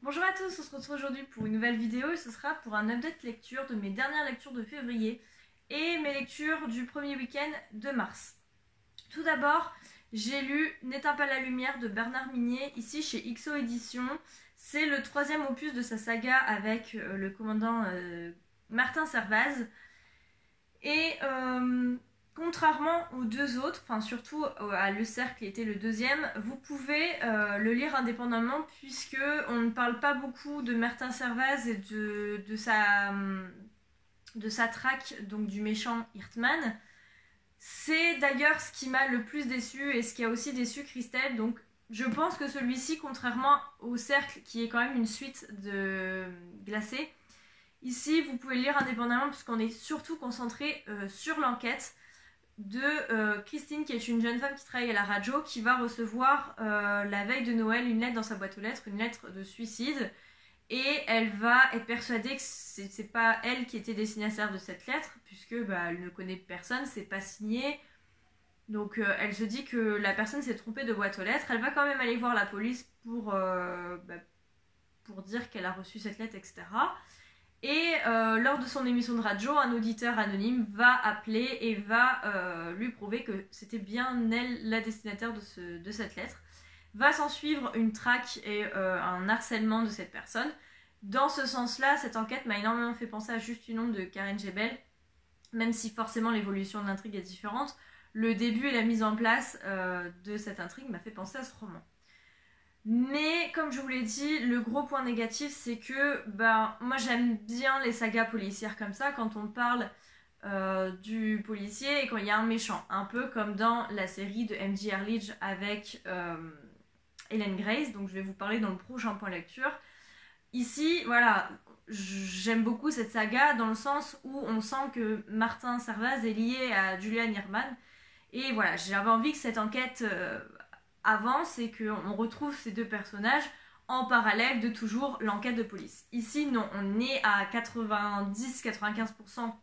Bonjour à tous, on se retrouve aujourd'hui pour une nouvelle vidéo et ce sera pour un update lecture de mes dernières lectures de février et mes lectures du premier week-end de mars. Tout d'abord, j'ai lu N'éteins pas la lumière de Bernard Minier, ici chez XO Éditions. C'est le troisième opus de sa saga avec le commandant Martin Servaz. Et contrairement aux deux autres, enfin surtout à Le Cercle qui était le deuxième, vous pouvez le lire indépendamment puisque on ne parle pas beaucoup de Martin Servaz et de sa traque, donc du méchant Hirtman. C'est d'ailleurs ce qui m'a le plus déçu et ce qui a aussi déçu Christelle, donc je pense que celui-ci, contrairement au Cercle qui est quand même une suite de Glacé, ici vous pouvez le lire indépendamment puisqu'on est surtout concentré sur l'enquête de Christine, qui est une jeune femme qui travaille à la radio, qui va recevoir la veille de Noël une lettre dans sa boîte aux lettres, une lettre de suicide, et elle va être persuadée que c'est pas elle qui était destinataire de cette lettre, puisque elle ne connaît personne, c'est pas signé, donc elle se dit que la personne s'est trompée de boîte aux lettres. Elle va quand même aller voir la police pour dire qu'elle a reçu cette lettre, etc. Et lors de son émission de radio, un auditeur anonyme va appeler et va lui prouver que c'était bien elle la destinataire de cette lettre. Va s'en suivre une traque et un harcèlement de cette personne. Dans ce sens-là, cette enquête m'a énormément fait penser à Juste une ombre de Karen Gebel, même si forcément l'évolution de l'intrigue est différente. Le début et la mise en place de cette intrigue m'a fait penser à ce roman. Mais comme je vous l'ai dit, le gros point négatif, c'est que moi j'aime bien les sagas policières comme ça, quand on parle du policier et quand il y a un méchant. Un peu comme dans la série de M.J. Erlich avec Helen Grace, donc je vais vous parler dans le prochain point lecture. Ici, voilà, j'aime beaucoup cette saga dans le sens où on sent que Martin Servaz est lié à Julian Hirtman. Et voilà, j'avais envie que cette enquête avance et qu'on retrouve ces deux personnages en parallèle de toujours l'enquête de police. Ici, non, on est à 90-95%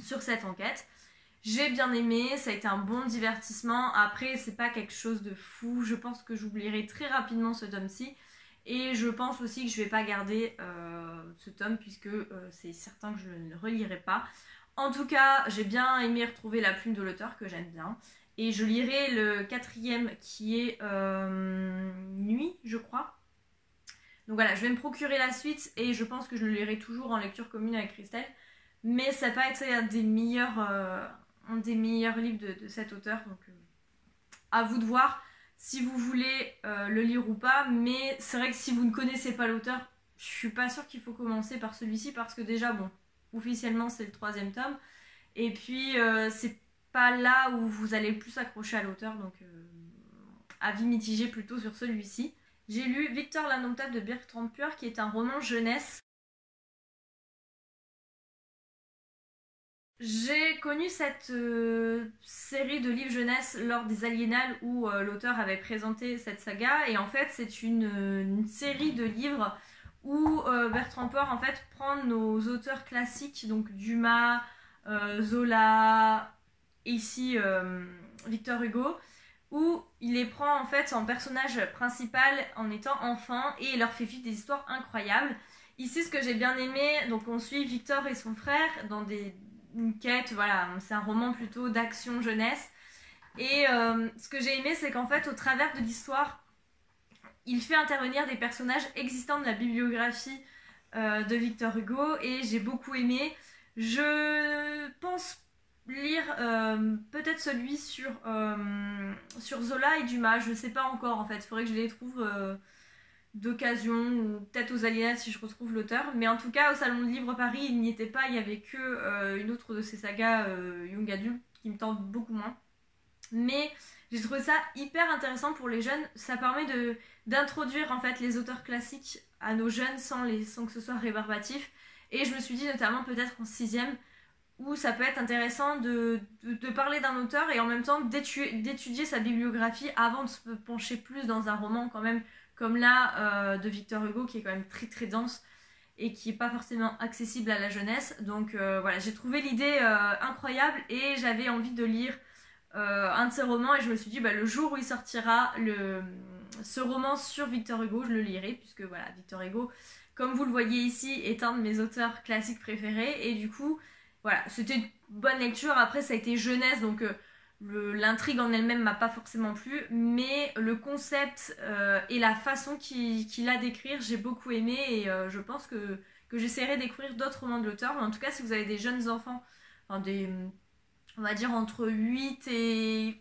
sur cette enquête. J'ai bien aimé, ça a été un bon divertissement. Après, c'est pas quelque chose de fou. Je pense que j'oublierai très rapidement ce tome-ci. Et je pense aussi que je vais pas garder ce tome puisque c'est certain que je ne le relirai pas. En tout cas, j'ai bien aimé retrouver la plume de l'auteur que j'aime bien. Et je lirai le quatrième qui est Nuit, je crois. Donc voilà, je vais me procurer la suite et je pense que je le lirai toujours en lecture commune avec Christelle. Mais ça n'a pas été un des meilleurs livres de cet auteur. Donc à vous de voir si vous voulez le lire ou pas. Mais c'est vrai que si vous ne connaissez pas l'auteur, je suis pas sûre qu'il faut commencer par celui-ci parce que déjà, bon, officiellement c'est le troisième tome. Et puis c'est pas là où vous allez le plus accrocher à l'auteur, donc avis mitigé plutôt sur celui-ci. J'ai lu Victor l'indomptable de Bertrand Puer, qui est un roman jeunesse. J'ai connu cette série de livres jeunesse lors des Aliénales où l'auteur avait présenté cette saga, et en fait c'est une série de livres où Bertrand Puer en fait prend nos auteurs classiques, donc Dumas, Zola, ici Victor Hugo, où il les prend en fait en personnage principal en étant enfant et il leur fait vivre des histoires incroyables. Ici, ce que j'ai bien aimé, donc on suit Victor et son frère dans une quête, voilà, c'est un roman plutôt d'action jeunesse. Et ce que j'ai aimé, c'est qu'en fait, au travers de l'histoire, il fait intervenir des personnages existants de la bibliographie de Victor Hugo et j'ai beaucoup aimé. Je pense lire peut-être celui sur Zola et Dumas, je ne sais pas encore en fait, il faudrait que je les trouve d'occasion ou peut-être aux Aliénades si je retrouve l'auteur, mais en tout cas au Salon de Livre Paris il n'y était pas, il n'y avait que une autre de ces sagas Young Adult qui me tente beaucoup moins, mais j'ai trouvé ça hyper intéressant pour les jeunes. Ça permet d'introduire en fait les auteurs classiques à nos jeunes sans que ce soit rébarbatif, et je me suis dit notamment peut-être en 6ème où ça peut être intéressant de parler d'un auteur et en même temps d'étudier sa bibliographie avant de se pencher plus dans un roman quand même comme là de Victor Hugo, qui est quand même très très dense et qui n'est pas forcément accessible à la jeunesse. Donc voilà, j'ai trouvé l'idée incroyable et j'avais envie de lire un de ses romans, et je me suis dit le jour où il sortira ce roman sur Victor Hugo, je le lirai, puisque voilà, Victor Hugo, comme vous le voyez ici, est un de mes auteurs classiques préférés, et du coup, voilà, c'était une bonne lecture. Après, ça a été jeunesse, donc l'intrigue en elle-même m'a pas forcément plu, mais le concept et la façon qu'il a d'écrire, j'ai beaucoup aimé, et je pense que j'essaierai de découvrir d'autres romans de l'auteur. En tout cas, si vous avez des jeunes enfants, enfin on va dire entre 8 et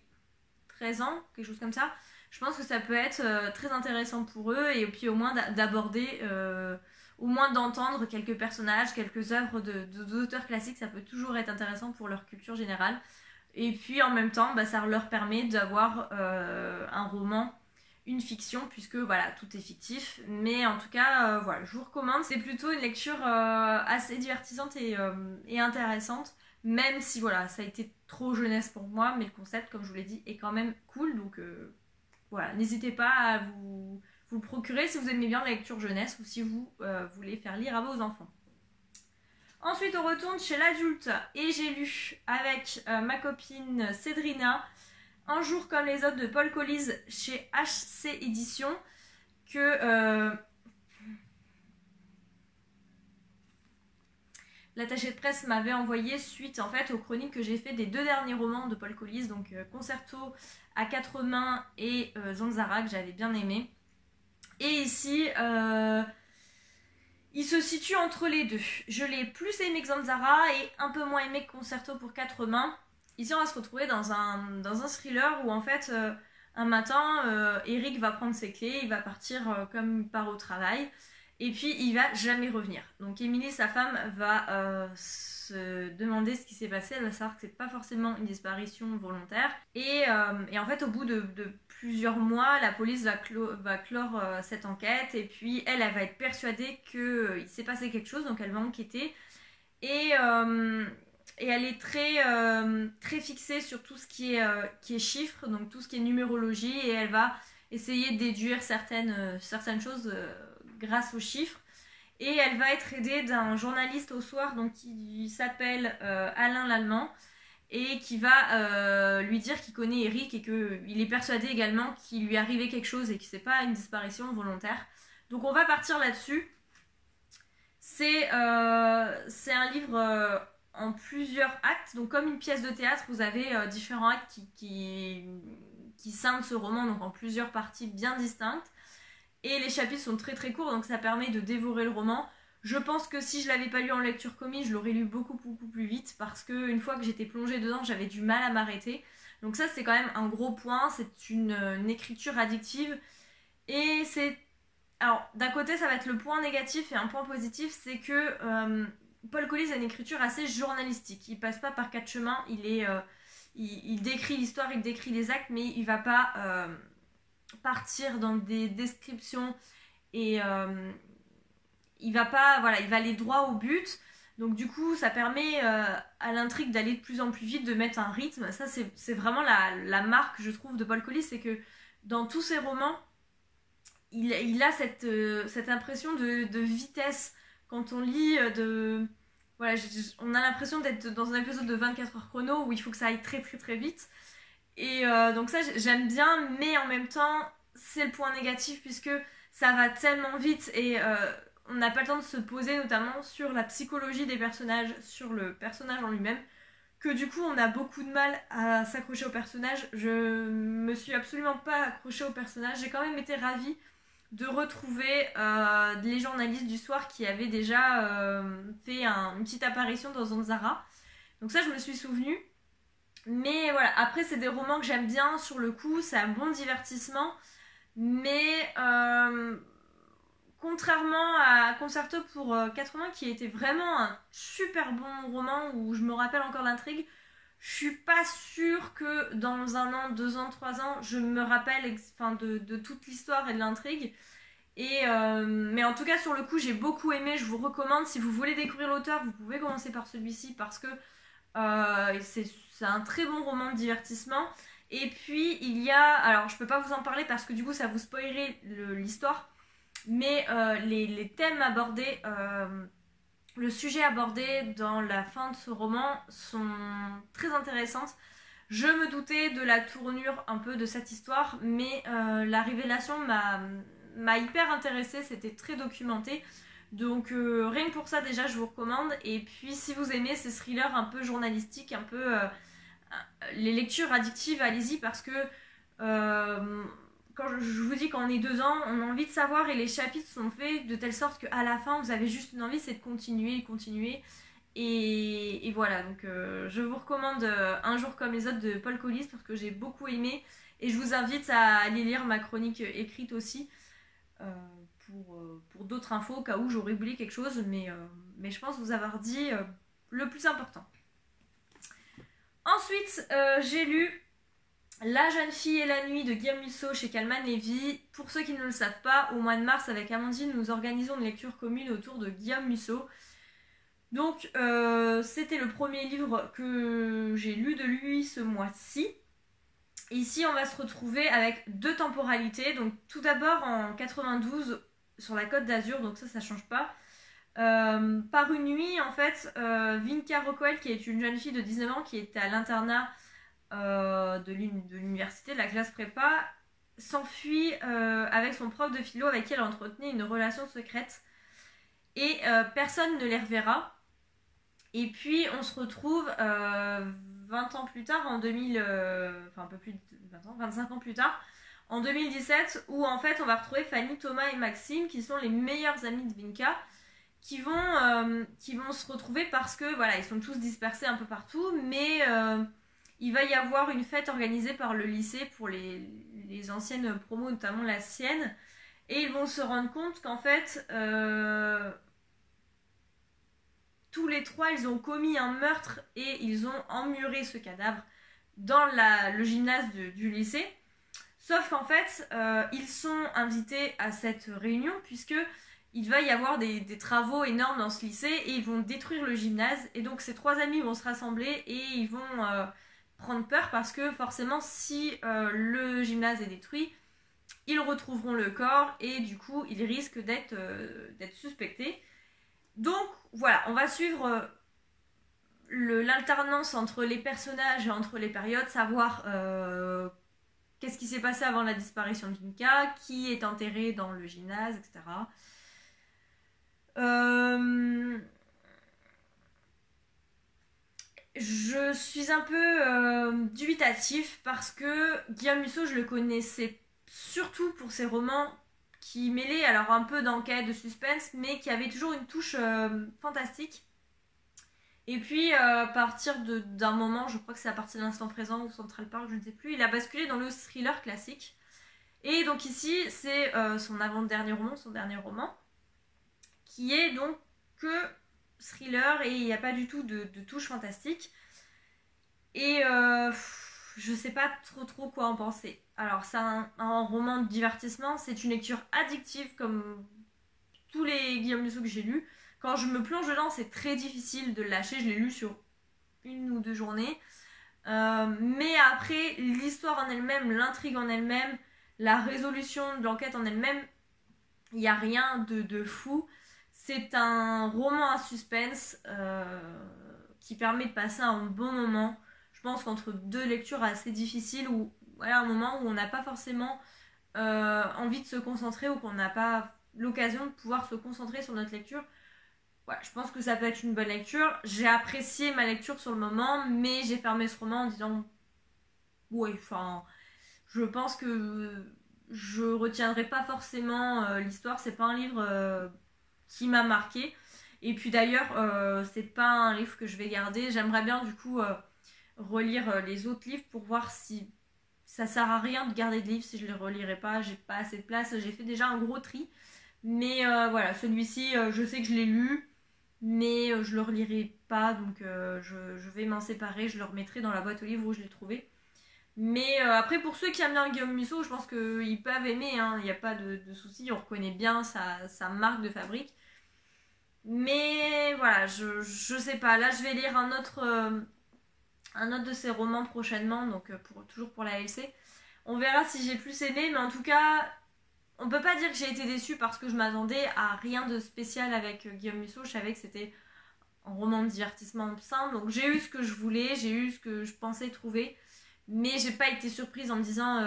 13 ans, quelque chose comme ça, je pense que ça peut être très intéressant pour eux, et puis au moins d'aborder, au moins d'entendre quelques personnages, quelques œuvres d'auteurs classiques, ça peut toujours être intéressant pour leur culture générale. Et puis en même temps, ça leur permet d'avoir un roman, une fiction, puisque voilà, tout est fictif. Mais en tout cas, voilà, je vous recommande. C'est plutôt une lecture assez divertissante et intéressante, même si voilà, ça a été trop jeunesse pour moi, mais le concept, comme je vous l'ai dit, est quand même cool. Donc voilà, n'hésitez pas à vous le procurer si vous aimez bien la lecture jeunesse ou si vous voulez faire lire à vos enfants. Ensuite, on retourne chez l'adulte et j'ai lu avec ma copine Cédrina Un jour comme les autres de Paul Collis chez HC Éditions que l'attaché de presse m'avait envoyé suite en fait aux chroniques que j'ai fait des 2 derniers romans de Paul Collis, donc Concerto à 4 mains et Zanzara, que j'avais bien aimé. Et ici, il se situe entre les deux. Je l'ai plus aimé que Zanzara et un peu moins aimé que Concerto pour 4 mains. Ici, on va se retrouver dans un thriller où en fait, un matin, Eric va prendre ses clés, il va partir comme il part au travail. Et puis il va jamais revenir. Donc Émilie, sa femme, va se demander ce qui s'est passé. Elle va savoir que c'est pas forcément une disparition volontaire. Et en fait, au bout de plusieurs mois, la police va clore cette enquête. Et puis elle va être persuadée qu'il s'est passé quelque chose. Donc elle va enquêter. Et elle est très fixée sur tout ce qui est chiffres, donc tout ce qui est numérologie. Et elle va essayer de déduire certaines choses grâce aux chiffres. Et elle va être aidée d'un journaliste au soir donc, qui s'appelle Alain Lallemand et qui va lui dire qu'il connaît Eric et qu'il est persuadé également qu'il lui est arrivé quelque chose et que c'est pas une disparition volontaire. Donc on va partir là-dessus. C'est un livre en plusieurs actes. Donc comme une pièce de théâtre, vous avez différents actes qui scindent ce roman donc en plusieurs parties bien distinctes. Et les chapitres sont très très courts, donc ça permet de dévorer le roman. Je pense que si je l'avais pas lu en lecture commune, je l'aurais lu beaucoup plus vite, parce qu'une fois que j'étais plongée dedans, j'avais du mal à m'arrêter. Donc ça, c'est quand même un gros point, c'est une écriture addictive. Et c'est... Alors, d'un côté, ça va être le point négatif, et un point positif, c'est que Paul Collis a une écriture assez journalistique. Il passe pas par 4 chemins, il décrit l'histoire, il décrit les actes, mais il va pas... partir dans des descriptions et il va aller droit au but. Donc du coup ça permet à l'intrigue d'aller de plus en plus vite, de mettre un rythme. Ça c'est vraiment la marque, je trouve, de Paul Collis, c'est que dans tous ses romans il a cette impression de vitesse quand on lit. Voilà, on a l'impression d'être dans un épisode de 24 heures chrono où il faut que ça aille très très très vite. Et donc ça j'aime bien, mais en même temps c'est le point négatif puisque ça va tellement vite et on n'a pas le temps de se poser notamment sur la psychologie des personnages, sur le personnage en lui-même, que du coup on a beaucoup de mal à s'accrocher au personnage. Je me suis absolument pas accrochée au personnage, j'ai quand même été ravie de retrouver les journalistes du soir qui avaient déjà fait une petite apparition dans Zanzara. Donc ça je me suis souvenue. Mais voilà, après c'est des romans que j'aime bien sur le coup, c'est un bon divertissement, mais contrairement à Concerto pour 80 qui était vraiment un super bon roman où je me rappelle encore l'intrigue, je suis pas sûre que dans 1 an, 2 ans, 3 ans, je me rappelle de toute l'histoire et de l'intrigue. Mais en tout cas sur le coup j'ai beaucoup aimé, je vous recommande, si vous voulez découvrir l'auteur, vous pouvez commencer par celui-ci parce que c'est un très bon roman de divertissement. Et puis il y a, alors je peux pas vous en parler parce que du coup ça vous spoilerait l'histoire, mais les thèmes abordés, le sujet abordé dans la fin de ce roman sont très intéressantes. Je me doutais de la tournure un peu de cette histoire, mais la révélation m'a hyper intéressée, c'était très documenté. Donc rien que pour ça déjà je vous recommande. Et puis si vous aimez ces thrillers un peu journalistiques, un peu les lectures addictives, allez-y parce que quand je vous dis qu'on est dedans, on a envie de savoir et les chapitres sont faits de telle sorte qu'à la fin vous avez juste une envie, c'est de continuer, continuer. Et voilà, donc je vous recommande Un jour comme les autres de Paul Collis parce que j'ai beaucoup aimé et je vous invite à aller lire ma chronique écrite aussi pour d'autres infos au cas où j'aurais oublié quelque chose, mais je pense vous avoir dit le plus important. Ensuite, j'ai lu La jeune fille et la nuit de Guillaume Musso chez Calman Levy. Pour ceux qui ne le savent pas, au mois de mars avec Amandine, nous organisons une lecture commune autour de Guillaume Musso. Donc c'était le premier livre que j'ai lu de lui ce mois-ci. Ici on va se retrouver avec 2 temporalités. Donc tout d'abord en 92 sur la Côte d'Azur, donc ça change pas. Par une nuit en fait, Vinka Rockwell qui est une jeune fille de 19 ans qui était à l'internat de l'université, de la classe prépa, s'enfuit avec son prof de philo avec qui elle entretenait une relation secrète. Et personne ne les reverra. Et puis on se retrouve 20 ans plus tard, en 2000, enfin un peu plus de 20 ans, 25 ans plus tard, en 2017, où en fait on va retrouver Fanny, Thomas et Maxime, qui sont les meilleurs amis de Vinka, qui vont se retrouver parce que voilà, ils sont tous dispersés un peu partout, mais il va y avoir une fête organisée par le lycée pour les anciennes promos, notamment la sienne, et ils vont se rendre compte qu'en fait tous les 3 ils ont commis un meurtre et ils ont emmuré ce cadavre dans le gymnase du lycée. Sauf qu'en fait ils sont invités à cette réunion puisque il va y avoir des travaux énormes dans ce lycée et ils vont détruire le gymnase. Et donc ces 3 amis vont se rassembler et ils vont prendre peur parce que forcément si le gymnase est détruit, ils retrouveront le corps et du coup ils risquent d'être suspectés. Donc voilà, on va suivre l'alternance entre les personnages et entre les périodes, savoir qu'est-ce qui s'est passé avant la disparition de Vinka, qui est enterré dans le gymnase, etc. Je suis un peu dubitatif parce que Guillaume Musso, je le connaissais surtout pour ses romans qui mêlaient alors un peu d'enquête, de suspense, mais qui avaient toujours une touche fantastique. Et puis, à partir d'un moment, je crois que c'est à partir de l'instant présent ou Central Park, je ne sais plus, il a basculé dans le thriller classique. Et donc ici, c'est son avant-dernier roman, son dernier roman, qui est donc que thriller et il n'y a pas du tout de touche fantastique. Et je sais pas trop quoi en penser. Alors c'est un roman de divertissement, c'est une lecture addictive comme tous les Guillaume Musso que j'ai lus. Quand je me plonge dedans, c'est très difficile de le lâcher, je l'ai lu sur 1 ou 2 journées. Mais après, l'histoire en elle-même, l'intrigue en elle-même, la résolution de l'enquête en elle-même, il n'y a rien de fou. C'est un roman à suspense qui permet de passer un bon moment. Je pense qu'entre 2 lectures assez difficiles, ou voilà, un moment où on n'a pas forcément envie de se concentrer ou qu'on n'a pas l'occasion de pouvoir se concentrer sur notre lecture, ouais, je pense que ça peut être une bonne lecture. J'ai apprécié ma lecture sur le moment, mais j'ai fermé ce roman en disant ouais, enfin, je pense que je retiendrai pas forcément l'histoire. C'est pas un livre qui m'a marqué. Et puis d'ailleurs, c'est pas un livre que je vais garder. J'aimerais bien du coup relire les autres livres pour voir si ça sert à rien de garder de livres si je les relirai pas. J'ai pas assez de place. J'ai fait déjà un gros tri. Mais voilà, celui-ci, je sais que je l'ai lu, mais je le relirai pas. Donc je vais m'en séparer. Je le remettrai dans la boîte aux livres où je l'ai trouvé. Mais après, pour ceux qui aiment bien Guillaume Musso, je pense qu'ils peuvent aimer, hein. Il n'y a pas de souci, on reconnaît bien sa marque de fabrique. Mais voilà, je sais pas. Là, je vais lire un autre de ses romans prochainement, donc toujours pour la LC. On verra si j'ai plus aimé, mais en tout cas, on peut pas dire que j'ai été déçue parce que je m'attendais à rien de spécial avec Guillaume Musso. Je savais que c'était un roman de divertissement simple, donc j'ai eu ce que je voulais, j'ai eu ce que je pensais trouver. mais j'ai pas été surprise en me disant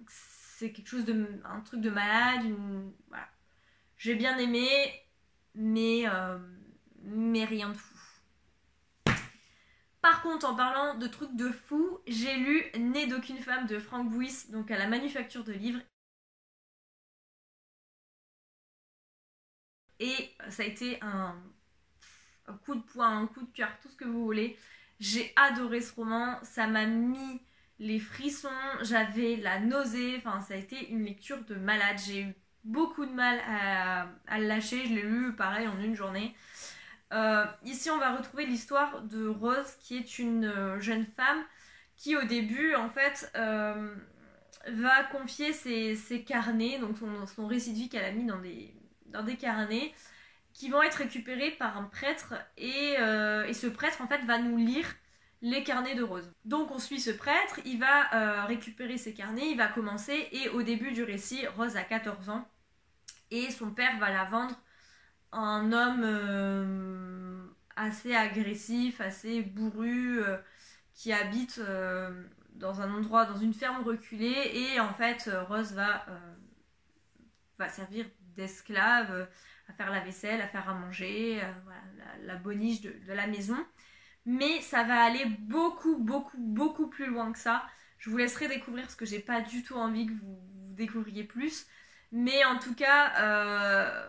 c'est quelque chose un truc de malade, voilà. J'ai bien aimé, mais rien de fou. Par contre, en parlant de trucs de fou, j'ai lu Né d'aucune femme de Frank Buis, donc à la Manufacture de livres. Et ça a été un coup de poing, un coup de cœur, tout ce que vous voulez. J'ai adoré ce roman, ça m'a mis les frissons, j'avais la nausée, enfin ça a été une lecture de malade. J'ai eu beaucoup de mal à le lâcher, je l'ai lu pareil en une journée. Ici on va retrouver l'histoire de Rose qui est une jeune femme qui au début en fait va confier ses carnets, donc son récit de vie qu'elle a mis dans des carnets qui vont être récupérés par un prêtre et ce prêtre en fait va nous lire les carnets de Rose. Donc on suit ce prêtre, il va récupérer ses carnets, il va commencer et au début du récit, Rose a 14 ans et son père va la vendre à un homme assez agressif, assez bourru, qui habite dans un endroit, dans une ferme reculée et en fait Rose va servir d'esclave à faire la vaisselle, à faire à manger, voilà, la boniche de la maison. Mais ça va aller beaucoup, beaucoup, beaucoup plus loin que ça. Je vous laisserai découvrir parce que j'ai pas du tout envie que vous découvriez plus. Mais en tout cas,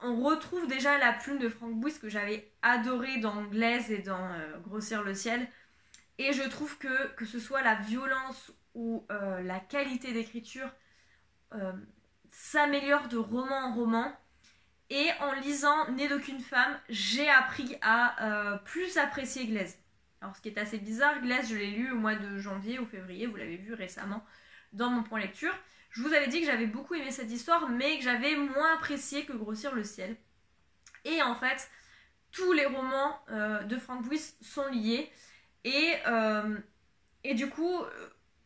on retrouve déjà la plume de Frank Buis que j'avais adorée dans Glaise et dans Grossir le ciel. Et je trouve que ce soit la violence ou la qualité d'écriture s'améliore de roman en roman. Et en lisant Né d'aucune femme, j'ai appris à plus apprécier Glaise. Alors ce qui est assez bizarre, Glaise je l'ai lu au mois de janvier ou février, vous l'avez vu récemment dans mon point lecture. Je vous avais dit que j'avais beaucoup aimé cette histoire, mais que j'avais moins apprécié que Grossir le ciel. Et en fait, tous les romans de Frank Buis sont liés. Et du coup,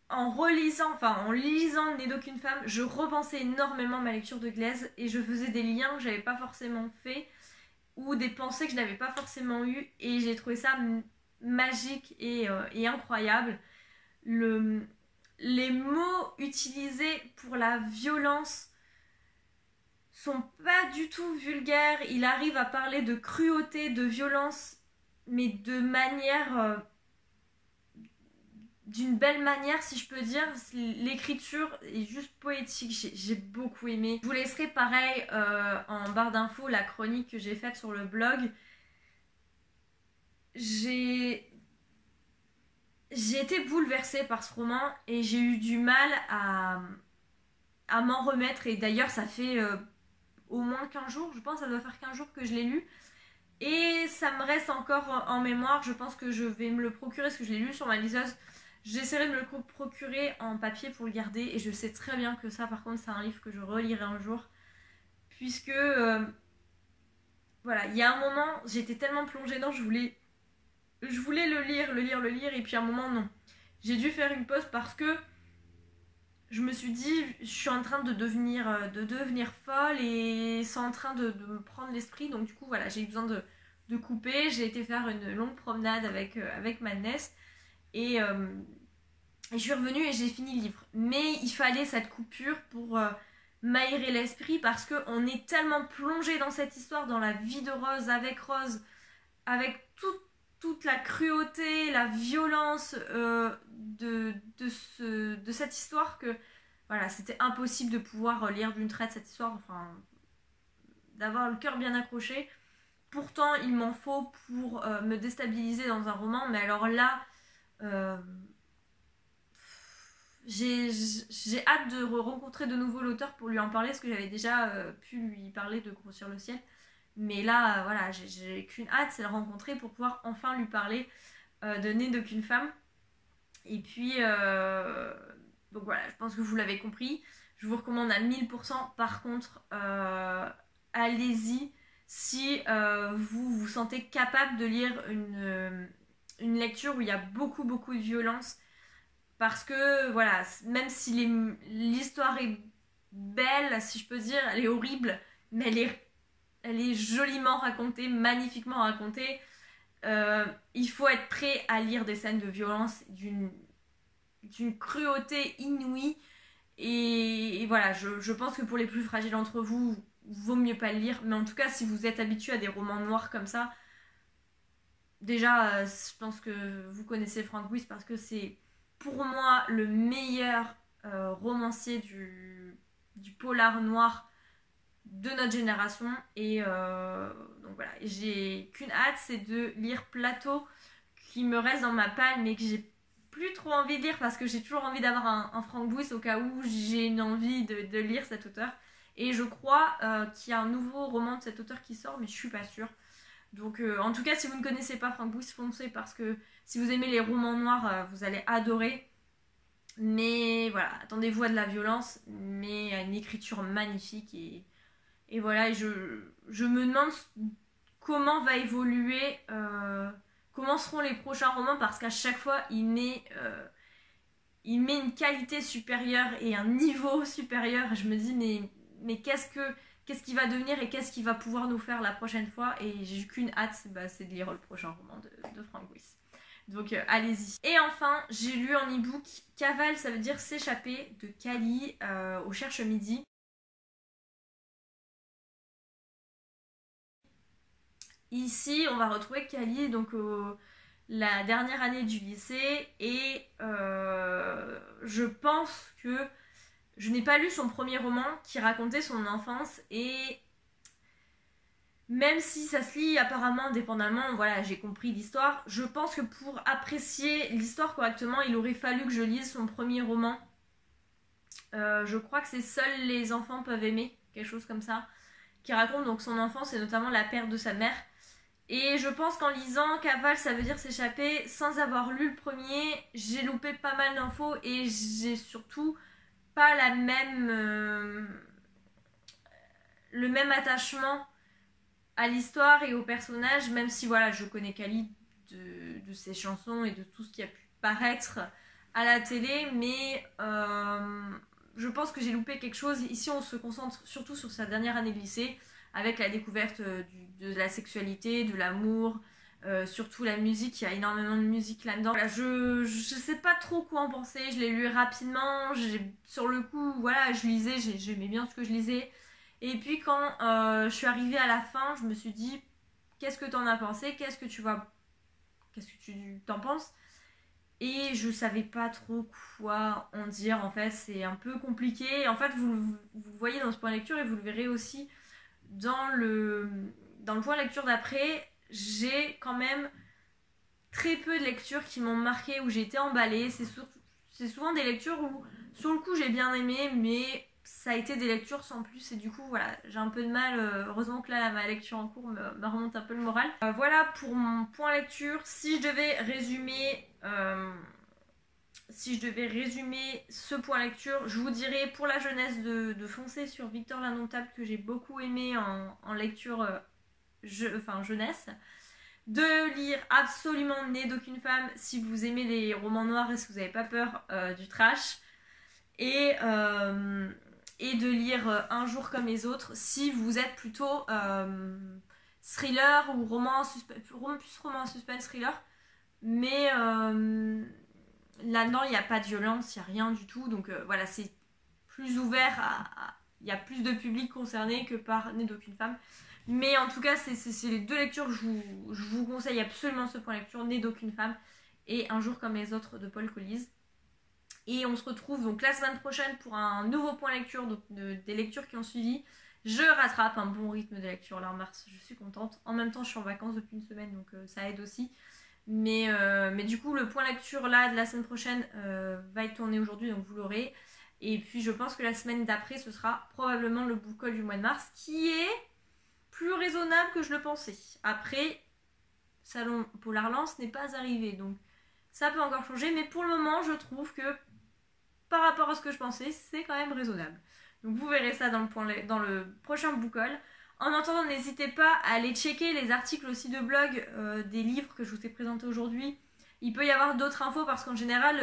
en lisant Né d'aucune femme, je repensais énormément ma lecture de Glaise et je faisais des liens que j'avais pas forcément fait ou des pensées que je n'avais pas forcément eues et j'ai trouvé ça magique et incroyable. Les mots utilisés pour la violence sont pas du tout vulgaires. Il arrive à parler de cruauté, de violence, mais de manière d'une belle manière, si je peux dire. L'écriture est juste poétique, j'ai beaucoup aimé. Je vous laisserai pareil en barre d'infos la chronique que j'ai faite sur le blog. J'ai été bouleversée par ce roman et j'ai eu du mal à m'en remettre. Et d'ailleurs, ça fait au moins 15 jours, je pense que ça doit faire 15 jours que je l'ai lu. Et ça me reste encore en mémoire, je pense que je vais me le procurer parce que je l'ai lu sur ma liseuse. J'essaierai de me le procurer en papier pour le garder et je sais très bien que ça par contre c'est un livre que je relirai un jour. Puisque voilà, il y a un moment, j'étais tellement plongée dedans, je voulais le lire et puis à un moment non. J'ai dû faire une pause parce que je me suis dit, je suis en train de devenir folle et c'est en train de me prendre l'esprit. Donc du coup voilà, j'ai eu besoin de couper. J'ai été faire une longue promenade avec Madness et je suis revenue et j'ai fini le livre. Mais il fallait cette coupure pour m'aérer l'esprit parce qu'on est tellement plongé dans cette histoire, dans la vie de Rose, avec toute la cruauté, la violence de cette histoire que voilà, c'était impossible de pouvoir lire d'une traite cette histoire, enfin d'avoir le cœur bien accroché. Pourtant, il m'en faut pour me déstabiliser dans un roman, mais alors là, j'ai hâte de rencontrer de nouveau l'auteur pour lui en parler, parce que j'avais déjà pu lui parler de Grossir le ciel. Mais là, voilà, j'ai qu'une hâte, c'est de le rencontrer pour pouvoir enfin lui parler de Né d'aucune femme. Et puis, donc voilà, je pense que vous l'avez compris. Je vous recommande à 1000%. Par contre, allez-y si vous vous sentez capable de lire une lecture où il y a beaucoup, beaucoup de violence. Parce que, voilà, même si l'histoire est belle, si je peux dire, elle est horrible, mais elle est joliment racontée, magnifiquement racontée. il faut être prêt à lire des scènes de violence d'une cruauté inouïe. Et voilà, je pense que pour les plus fragiles d'entre vous, vaut mieux pas le lire. Mais en tout cas, si vous êtes habitué à des romans noirs comme ça, déjà, je pense que vous connaissez Frank Wyss parce que c'est pour moi le meilleur romancier du polar noir de notre génération. Et donc voilà, j'ai qu'une hâte, c'est de lire Plateau, qui me reste dans ma palle, mais que j'ai plus trop envie de lire parce que j'ai toujours envie d'avoir un Frank Wyss au cas où j'ai une envie de lire cet auteur. Et je crois qu'il y a un nouveau roman de cet auteur qui sort, mais je suis pas sûre. Donc en tout cas, si vous ne connaissez pas Frank Wyss, foncez parce que si vous aimez les romans noirs, vous allez adorer. Mais voilà, attendez-vous à de la violence, mais à une écriture magnifique. Et voilà, je me demande comment va évoluer, comment seront les prochains romans, parce qu'à chaque fois, il met une qualité supérieure et un niveau supérieur. Je me dis, mais qu'est-ce qu'il va devenir et qu'est-ce qu'il va pouvoir nous faire la prochaine fois? Et j'ai qu'une hâte, c'est de lire le prochain roman de Frank Wyss. Donc allez-y. Et enfin, j'ai lu en e-book Cavale, ça veut dire s'échapper, de Kali au Cherche Midi. Ici, on va retrouver Kali, donc la dernière année du lycée, et je pense que je n'ai pas lu son premier roman qui racontait son enfance, et même si ça se lit apparemment indépendamment, voilà, j'ai compris l'histoire, je pense que pour apprécier l'histoire correctement, il aurait fallu que je lise son premier roman. Je crois que c'est Seuls les enfants peuvent aimer, quelque chose comme ça, qui raconte donc son enfance et notamment la perte de sa mère. Et je pense qu'en lisant Cavale, ça veut dire s'échapper, sans avoir lu le premier, j'ai loupé pas mal d'infos et j'ai surtout pas le même attachement à l'histoire et au personnage, même si voilà, je connais Kali de ses chansons et de tout ce qui a pu paraître à la télé, mais je pense que j'ai loupé quelque chose. Ici, on se concentre surtout sur sa dernière année de lycée, avec la découverte de la sexualité, de l'amour, surtout la musique, il y a énormément de musique là-dedans. Voilà, je sais pas trop quoi en penser, je l'ai lu rapidement, sur le coup, voilà, je lisais, j'aimais bien ce que je lisais. Et puis quand je suis arrivée à la fin, je me suis dit, qu'est-ce que t'en as pensé? Qu'est-ce que tu t'en penses? Et je savais pas trop quoi en dire, en fait, c'est un peu compliqué. En fait, vous voyez dans ce point de lecture et vous le verrez aussi dans le point de lecture d'après, j'ai quand même très peu de lectures qui m'ont marqué, où j'ai été emballée. C'est souvent des lectures où, sur le coup, j'ai bien aimé, mais ça a été des lectures sans plus. Et du coup, voilà, j'ai un peu de mal. Heureusement que là, ma lecture en cours me remonte un peu le moral. Voilà pour mon point lecture. Si je devais résumer ce point lecture, je vous dirais pour la jeunesse de foncer sur Victor l'Indomptable, que j'ai beaucoup aimé en lecture jeunesse. De lire absolument Né d'aucune femme si vous aimez les romans noirs et si vous n'avez pas peur du trash. Et de lire Un jour comme les autres si vous êtes plutôt thriller ou plus roman suspense thriller. Mais là-dedans, il n'y a pas de violence, il n'y a rien du tout. Donc voilà, c'est plus ouvert il y a plus de public concerné que par Né d'aucune femme. Mais en tout cas, c'est les deux lectures que je vous conseille absolument, ce point lecture, Né d'aucune femme et Un jour comme les autres de Paul Collize. Et on se retrouve donc la semaine prochaine pour un nouveau point lecture, donc des lectures qui ont suivi. Je rattrape un bon rythme de lecture là en mars, je suis contente. En même temps, je suis en vacances depuis une semaine, donc ça aide aussi. Mais du coup, le point lecture là de la semaine prochaine va être tourné aujourd'hui, donc vous l'aurez. Et puis je pense que la semaine d'après, ce sera probablement le book haul du mois de mars, qui est plus raisonnable que je le pensais. Après, Salon Polar Lance n'est pas arrivé, donc ça peut encore changer. Mais pour le moment, je trouve que par rapport à ce que je pensais, c'est quand même raisonnable. Donc vous verrez ça dans le prochain book haul. En attendant, n'hésitez pas à aller checker les articles aussi de blog des livres que je vous ai présentés aujourd'hui. Il peut y avoir d'autres infos parce qu'en général,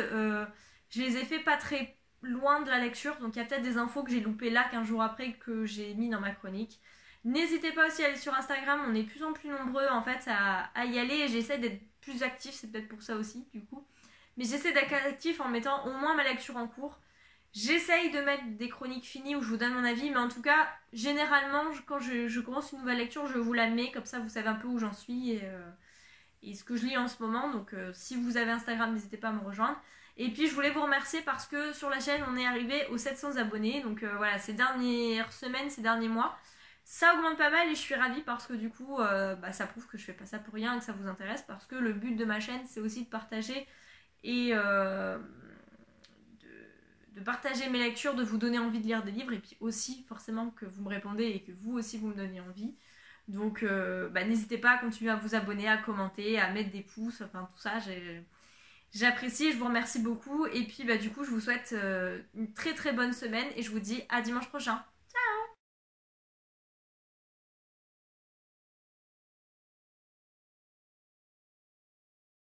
je les ai fait pas très loin de la lecture. Donc il y a peut-être des infos que j'ai loupées là 15 jours après que j'ai mis dans ma chronique. N'hésitez pas aussi à aller sur Instagram, on est de plus en plus nombreux en fait à y aller et j'essaie d'être plus actif, c'est peut-être pour ça aussi du coup. Mais j'essaie d'être actif en mettant au moins ma lecture en cours. J'essaye de mettre des chroniques finies où je vous donne mon avis, mais en tout cas, généralement, quand je commence une nouvelle lecture, je vous la mets, comme ça vous savez un peu où j'en suis et ce que je lis en ce moment. Donc si vous avez Instagram, n'hésitez pas à me rejoindre. Et puis je voulais vous remercier parce que sur la chaîne, on est arrivé aux 700 abonnés. Donc voilà, ces dernières semaines, ces derniers mois, ça augmente pas mal et je suis ravie parce que du coup, ça prouve que je fais pas ça pour rien et que ça vous intéresse. Parce que le but de ma chaîne, c'est aussi de partager et de partager mes lectures, de vous donner envie de lire des livres et puis aussi forcément que vous me répondez et que vous aussi vous me donnez envie. Donc n'hésitez pas à continuer à vous abonner, à commenter, à mettre des pouces, enfin tout ça, j'apprécie, je vous remercie beaucoup et puis du coup je vous souhaite une très très bonne semaine et je vous dis à dimanche prochain.